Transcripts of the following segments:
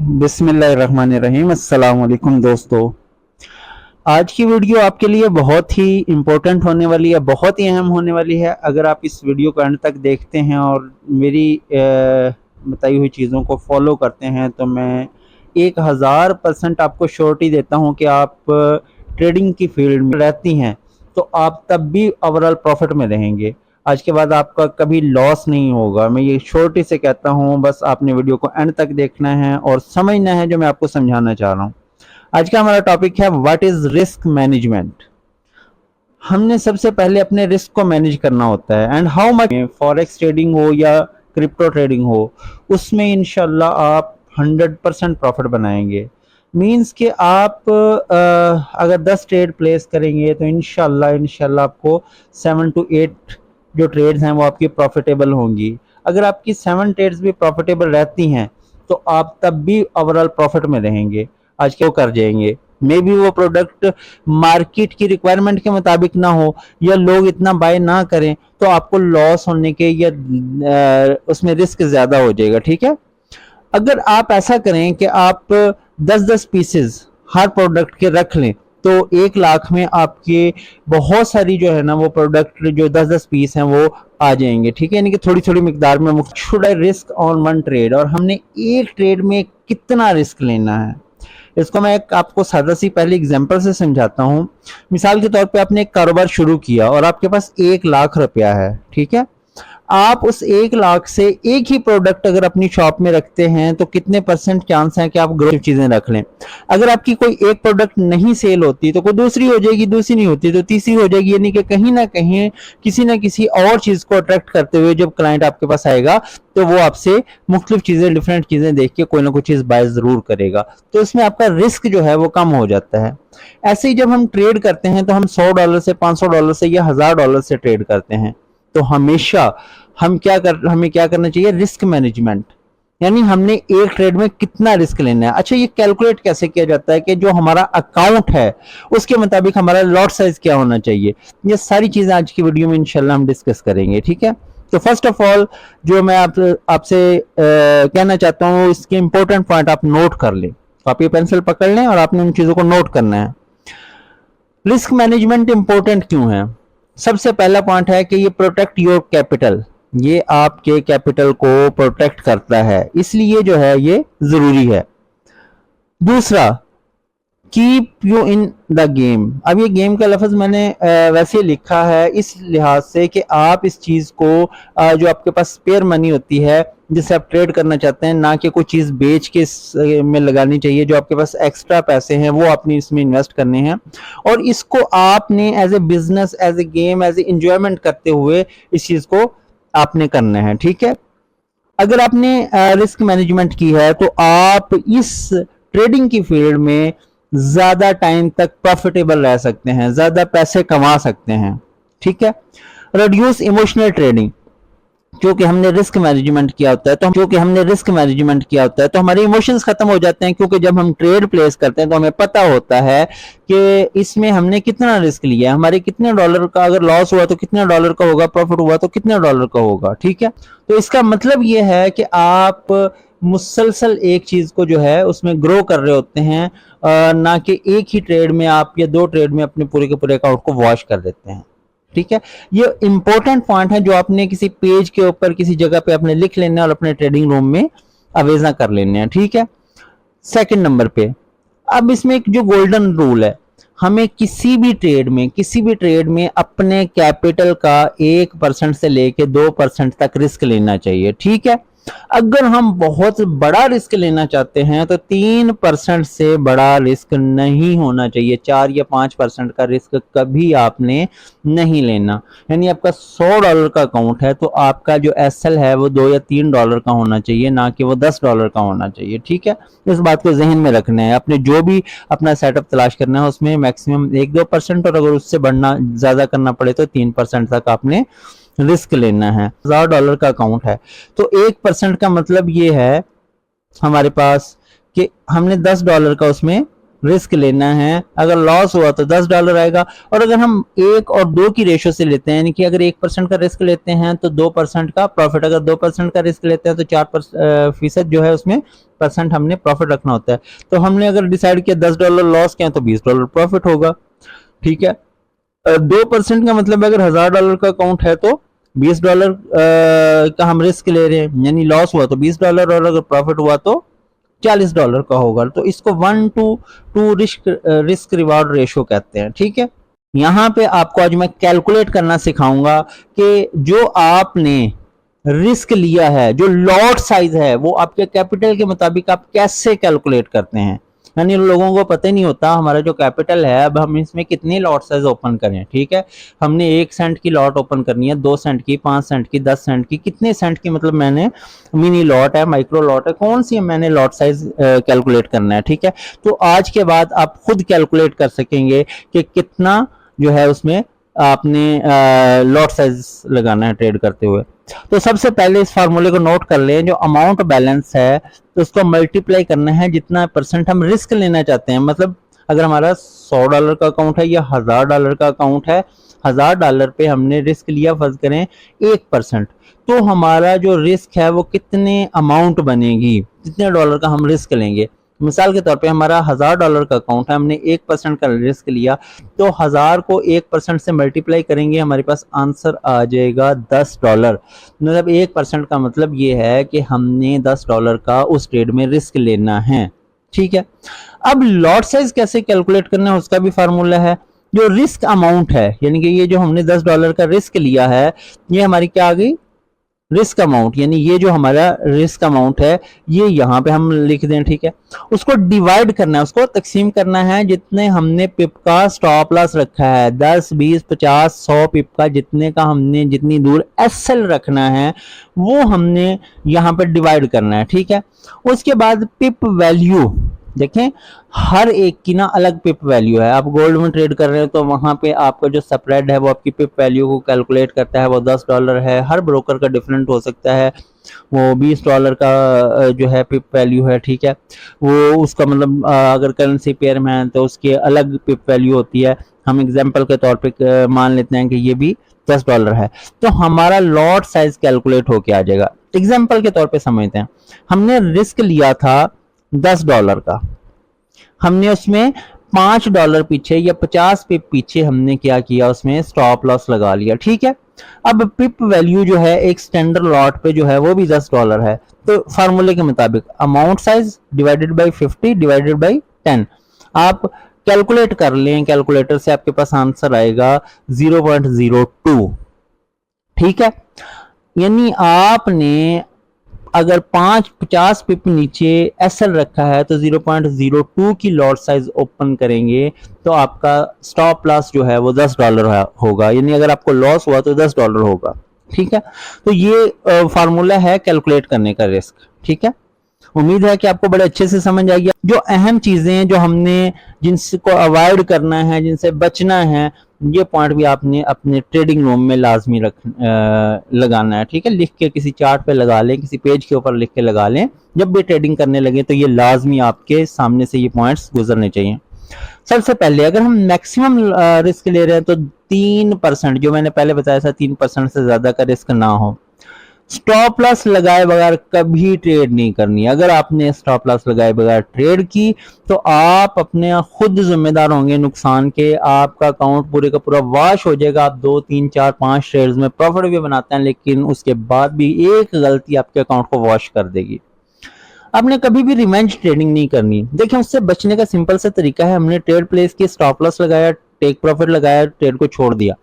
बिस्मिल्लाहिर्रहमानिर्रहीम। अस्सलाम वालेकुम दोस्तों, आज की वीडियो आपके लिए बहुत ही इम्पोर्टेंट होने वाली है, बहुत ही अहम होने वाली है। अगर आप इस वीडियो को एंड तक देखते हैं और मेरी बताई हुई चीज़ों को फॉलो करते हैं तो मैं 1000% आपको श्योरिटी देता हूं कि आप ट्रेडिंग की फील्ड में रहती हैं तो आप तब भी ओवरऑल प्रॉफिट में रहेंगे। आज के बाद आपका कभी लॉस नहीं होगा, मैं ये श्योरिटी से कहता हूँ। बस आपने वीडियो को एंड तक देखना है और समझना है जो मैं आपको समझाना चाह रहा हूँ। आज का हमारा टॉपिक है व्हाट इज रिस्क मैनेजमेंट। हमने सबसे पहले अपने रिस्क को मैनेज करना होता है and how much. Forex trading हो या क्रिप्टो ट्रेडिंग हो, उसमें इंशाल्लाह आप 100% प्रॉफिट बनाएंगे। मींस कि आप अगर 10 ट्रेड प्लेस करेंगे तो इंशाल्लाह आपको 7 to 8 जो ट्रेड्स हैं वो आपकी प्रॉफिटेबल होंगी। अगर आपकी 7 ट्रेड्स भी प्रॉफिटेबल रहती हैं तो आप तब भी ओवरऑल प्रॉफिट में रहेंगे। आज क्या कर जाएंगे, मे बी वो प्रोडक्ट मार्केट की रिक्वायरमेंट के मुताबिक ना हो या लोग इतना बाय ना करें तो आपको लॉस होने के या उसमें रिस्क ज्यादा हो जाएगा। ठीक है, अगर आप ऐसा करें कि आप 10-10 पीसेस हर प्रोडक्ट के रख लें तो 1 लाख में आपके बहुत सारी जो है ना वो प्रोडक्ट जो 10-10 पीस हैं वो आ जाएंगे। ठीक है, यानी कि थोड़ी थोड़ी मिकदार में। Should I risk on one trade, और हमने एक ट्रेड में कितना रिस्क लेना है इसको मैं आपको सादा सी पहले एग्जांपल से समझाता हूं। मिसाल के तौर पे आपने एक कारोबार शुरू किया और आपके पास 1 लाख रुपया है। ठीक है, आप उस 1 लाख से एक ही प्रोडक्ट अगर अपनी शॉप में रखते हैं तो कितने परसेंट चांस है कि आप ग्रोथ चीजें रख लें। अगर आपकी कोई एक प्रोडक्ट नहीं सेल होती तो कोई दूसरी हो जाएगी, दूसरी नहीं होती तो तीसरी हो जाएगी, यानी कि कहीं ना कहीं किसी ना किसी और चीज को अट्रैक्ट करते हुए जब क्लाइंट आपके पास आएगा तो वो आपसे मुख्तलिफ चीजें, डिफरेंट चीजें देख के कोई ना कोई चीज बाय जरूर करेगा। तो इसमें आपका रिस्क जो है वो कम हो जाता है। ऐसे ही जब हम ट्रेड करते हैं तो हम $100 से $500 से या $1000 से ट्रेड करते हैं तो हमेशा हमें क्या करना चाहिए, रिस्क मैनेजमेंट। यानी हमने एक ट्रेड में कितना रिस्क लेना है। अच्छा, ये कैलकुलेट कैसे किया जाता है कि जो हमारा अकाउंट है उसके मुताबिक हमारा लॉट साइज क्या होना चाहिए। ये सारी चीजें आज की वीडियो में इंशाल्लाह हम डिस्कस करेंगे। ठीक है, तो फर्स्ट ऑफ ऑल जो मैं आपसे कहना चाहता हूँ इसके इंपॉर्टेंट पॉइंट आप नोट कर लें। कॉपी पेंसिल पकड़ लें और आपने उन चीजों को नोट करना है। रिस्क मैनेजमेंट इंपॉर्टेंट क्यों है? सबसे पहला पॉइंट है कि ये प्रोटेक्ट योर कैपिटल, ये आपके कैपिटल को प्रोटेक्ट करता है, इसलिए जो है ये जरूरी है। दूसरा, keep you in the game. अब ये गेम का लफ्ज मैंने वैसे लिखा है इस लिहाज से कि आप इस चीज को जो आपके पास स्पेयर मनी होती है जिससे आप ट्रेड करना चाहते हैं, ना कि कोई चीज बेच के में लगानी चाहिए। जो आपके पास एक्स्ट्रा पैसे हैं वो आपने इसमें इन्वेस्ट करने हैं और इसको आपने as a business, as a game, as a enjoyment करते हुए इस चीज को आपने करना है। ठीक है, अगर आपने रिस्क मैनेजमेंट की है तो आप इस ट्रेडिंग की फील्ड में ज्यादा टाइम तक प्रॉफिटेबल रह सकते हैं, ज्यादा पैसे कमा सकते हैं। ठीक है, रिड्यूस इमोशनल ट्रेडिंग। क्योंकि हमने रिस्क मैनेजमेंट किया होता है तो हमारे इमोशंस खत्म हो जाते हैं। क्योंकि जब हम ट्रेड प्लेस करते हैं तो हमें पता होता है कि इसमें हमने कितना रिस्क लिया है, हमारे कितने डॉलर का, अगर लॉस हुआ तो कितने डॉलर का होगा, प्रॉफिट हुआ तो कितने डॉलर का होगा। ठीक है, तो इसका मतलब ये है कि आप मुसलसल एक चीज को जो है उसमें ग्रो कर रहे होते हैं, ना कि एक ही ट्रेड में आप या 2 ट्रेड में अपने पूरे के पूरे अकाउंट को वॉश कर देते हैं। ठीक है, ये इंपॉर्टेंट पॉइंट है जो आपने किसी पेज के ऊपर किसी जगह पे अपने लिख लेना और अपने ट्रेडिंग रूम में अवेजा कर लेने हैं। ठीक है, सेकंड नंबर पे अब इसमें एक जो गोल्डन रूल है, हमें किसी भी ट्रेड में अपने कैपिटल का 1% से लेके 2% तक रिस्क लेना चाहिए। ठीक है, अगर हम बहुत बड़ा रिस्क लेना चाहते हैं तो 3% से बड़ा रिस्क नहीं होना चाहिए। 4 या 5% का रिस्क कभी आपने नहीं लेना। यानी आपका $100 का अकाउंट है तो आपका जो एसएल है वो $2 या $3 का होना चाहिए, ना कि वो $10 का होना चाहिए। ठीक है, इस बात को जहन में रखना है। आपने जो भी अपना सेटअप तलाश करना है उसमें मैक्सिमम 1-2%, और अगर उससे बढ़ना ज्यादा करना पड़े तो 3% तक आपने रिस्क लेना है। $1000 का अकाउंट है तो 1% का मतलब ये है हमारे पास कि हमने $10 का उसमें रिस्क लेना है। अगर लॉस हुआ तो $10 आएगा। और अगर हम 1 और 2 की रेशो से लेते हैं, यानी कि अगर 1% का रिस्क लेते हैं तो 2% का प्रॉफिट, अगर 2% का रिस्क लेते हैं तो 4% जो है उसमें परसेंट हमने प्रॉफिट रखना होता है। तो हमने अगर डिसाइड किया $10 लॉस किया तो $20 प्रॉफिट होगा। ठीक है, 2% का मतलब अगर $1000 का अकाउंट है तो $20 का हम रिस्क ले रहे हैं, यानी लॉस हुआ तो $20 और अगर प्रॉफिट हुआ तो $40 का होगा। तो इसको 1:2 रिस्क रिवार्ड रेशो कहते हैं। ठीक है, यहाँ पे आपको आज मैं कैलकुलेट करना सिखाऊंगा कि जो आपने रिस्क लिया है, जो लॉट साइज है, वो आपके कैपिटल के मुताबिक आप कैसे कैलकुलेट करते हैं। यानी लोगों को पता ही नहीं होता हमारा जो कैपिटल है अब हम इसमें कितनी लॉट साइज ओपन करें। ठीक है, हमने 1 सेंट की लॉट ओपन करनी है, 2 सेंट की, 5 सेंट की, 10 सेंट की, कितने सेंट की, मतलब मैंने मिनी लॉट है, माइक्रो लॉट है, कौन सी मैंने लॉट साइज कैलकुलेट करना है। ठीक है, तो आज के बाद आप खुद कैलकुलेट कर सकेंगे कि कितना जो है उसमें आपने लॉट साइज लगाना है ट्रेड करते हुए। तो सबसे पहले इस फार्मूले को नोट कर लें, जो अमाउंट बैलेंस है तो उसको मल्टीप्लाई करना है जितना परसेंट हम रिस्क लेना चाहते हैं। मतलब अगर हमारा $100 का अकाउंट है या $1000 का अकाउंट है, $1000 पे हमने रिस्क लिया, फर्ज करें 1%, तो हमारा जो रिस्क है वो कितने अमाउंट बनेगी, कितने डॉलर का हम रिस्क लेंगे। मिसाल के तौर पे हमारा $1000 का अकाउंट है, हमने 1% का रिस्क लिया, तो 1000 को 1% से मल्टीप्लाई करेंगे, हमारे पास आंसर आ जाएगा $10। मतलब 1% का मतलब ये है कि हमने $10 का उस ट्रेड में रिस्क लेना है। ठीक है, अब लॉट साइज कैसे कैलकुलेट करना है उसका भी फार्मूला है। जो रिस्क अमाउंट है, यानी कि ये जो हमने $10 का रिस्क लिया है, ये हमारी क्या आ गई, रिस्क अमाउंट, यानी ये जो हमारा रिस्क अमाउंट है ये यहाँ पे हम लिख दें। ठीक है, उसको डिवाइड करना है, उसको तकसीम करना है, जितने हमने पिप का स्टॉप लॉस रखा है 10, 20, 50, 100 पिप का, जितने का हमने जितनी दूर एसएल रखना है वो हमने यहाँ पर डिवाइड करना है। ठीक है, उसके बाद पिप वैल्यू देखें, हर एक की ना अलग पिप वैल्यू है। आप गोल्ड में ट्रेड कर रहे हो तो वहां पे आपका जो स्प्रेड है वो आपकी पिप वैल्यू को कैलकुलेट करता है, वो $10 है। हर ब्रोकर का डिफरेंट हो सकता है, वो $20 का जो है पिप वैल्यू है। ठीक है, वो उसका मतलब अगर करेंसी पेयर में है तो उसकी अलग पिप वैल्यू होती है। हम एग्जाम्पल के तौर पे मान लेते हैं कि ये भी $10 है, तो हमारा लॉट साइज कैलकुलेट होके आ जाएगा। एग्जाम्पल के तौर पे समझते हैं, हमने रिस्क लिया था $10 का, हमने उसमें $5 पीछे या 50 पिप पीछे हमने क्या किया, उसमें स्टॉप लॉस लगा लिया। ठीक है, अब पिप वैल्यू जो है एक स्टैंडर्ड लॉट पे जो है वो भी $10 है। तो फार्मूले के मुताबिक amount size divided by 50 divided by 10 आप कैलकुलेट कर लें, कैलकुलेटर से आपके पास आंसर आएगा 0.02। ठीक है, यानी आपने अगर 50 पिप नीचे एसएल रखा है तो 0.02 की लॉट साइज ओपन करेंगे तो आपका स्टॉप लॉस जो है वो $10 होगा, यानी अगर आपको लॉस हुआ तो $10 होगा। ठीक है, तो ये फार्मूला है कैलकुलेट करने का रिस्क। ठीक है, उम्मीद है कि आपको बड़े अच्छे से समझ आएगी। जो अहम चीजें हैं जो हमने जिनको अवॉइड करना है, जिनसे बचना है, ये पॉइंट भी आपने अपने ट्रेडिंग रूम में लाजमी लगाना है। ठीक है, लिख के किसी चार्ट पे लगा लें, किसी पेज के ऊपर लिख के लगा लें, जब भी ट्रेडिंग करने लगे तो ये लाजमी आपके सामने से ये पॉइंट्स गुजरने चाहिए। सबसे पहले अगर हम मैक्सिमम रिस्क ले रहे हैं तो 3%, जो मैंने पहले बताया था 3% से ज्यादा का रिस्क ना हो। स्टॉप लॉस लगाए बगैर कभी ट्रेड नहीं करनी। अगर आपने स्टॉप लॉस लगाए बगैर ट्रेड की तो आप अपने खुद जिम्मेदार होंगे नुकसान के। आपका अकाउंट पूरे का पूरा वॉश हो जाएगा। आप 2, 3, 4, 5 ट्रेड्स में प्रॉफिट भी बनाते हैं, लेकिन उसके बाद भी एक गलती आपके अकाउंट को वॉश कर देगी। आपने कभी भी रिवेंज ट्रेडिंग नहीं करनी। देखिए, उससे बचने का सिंपल सा तरीका है, हमने ट्रेड प्लेस की, स्टॉप लॉस लगाया, टेक प्रॉफिट लगाया, ट्रेड को छोड़ दिया।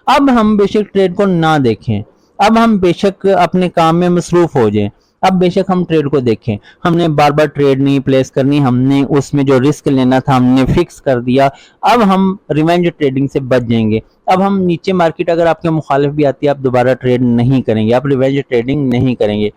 अब हम बेशक ट्रेड को ना देखें, अब हम बेशक अपने काम में मसरूफ हो जाएं, अब बेशक हम ट्रेड को देखें। हमने बार बार ट्रेड नहीं प्लेस करनी, हमने उसमें जो रिस्क लेना था हमने फिक्स कर दिया। अब हम रिवेंज ट्रेडिंग से बच जाएंगे। अब हम नीचे मार्केट अगर आपके मुखालिफ भी आती है, आप दोबारा ट्रेड नहीं करेंगे, आप रिवेंज ट्रेडिंग नहीं करेंगे।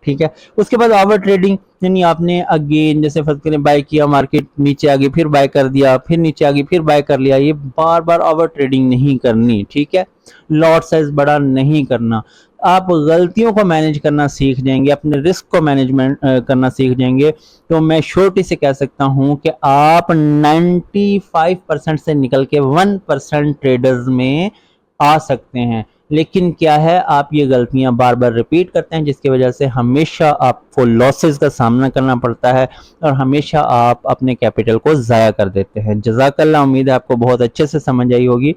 ठीक है। उसके बाद ओवर ट्रेडिंग, यानी आपने अगेन जैसे फर्ज करें बाय किया, मार्केट नीचे आ गई, फिर बाय कर दिया, फिर नीचे आ गई, फिर बाय कर लिया, ये बार बार ओवर ट्रेडिंग नहीं करनी, ठीक है। लॉट साइज बड़ा नहीं करना। आप गलतियों को मैनेज करना सीख जाएंगे, अपने रिस्क को मैनेजमेंट करना सीख जाएंगे, तो मैं श्योरिटी से कह सकता हूं कि आप 95% से निकल के 1% ट्रेडर्स में आ सकते हैं। लेकिन क्या है, आप ये गलतियां बार बार रिपीट करते हैं, जिसकी वजह से हमेशा आपको लॉसेस का सामना करना पड़ता है और हमेशा आप अपने कैपिटल को ज़ाया कर देते हैं। जज़ाकल्लाह, उम्मीद है आपको बहुत अच्छे से समझ आई होगी।